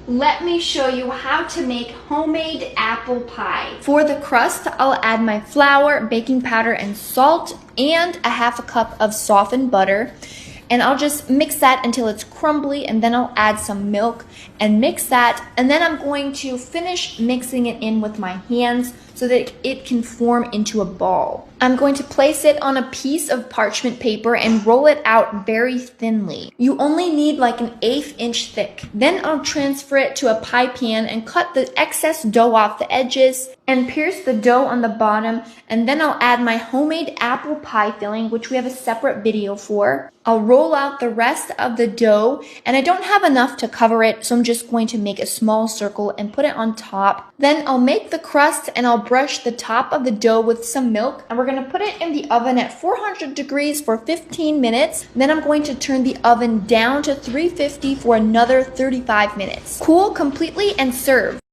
Let me show you how to make homemade apple pie. For the crust, I'll add my flour, baking powder, and salt, and a half a cup of softened butter. And I'll just mix that until it's crumbly, and then I'll add some milk and mix that. And then I'm going to finish mixing it in with my hands so that it can form into a ball. I'm going to place it on a piece of parchment paper and roll it out very thinly. You only need like an 1/8 inch thick. Then I'll transfer it to a pie pan and cut the excess dough off the edges and pierce the dough on the bottom. And then I'll add my homemade apple pie filling, which we have a separate video for. I'll roll out the rest of the dough, and I don't have enough to cover it, so I'm just going to make a small circle and put it on top. Then I'll make the crust and I'll brush the top of the dough with some milk, and we're going to put it in the oven at 400 degrees for 15 minutes. Then I'm going to turn the oven down to 350 for another 35 minutes. Cool completely and serve.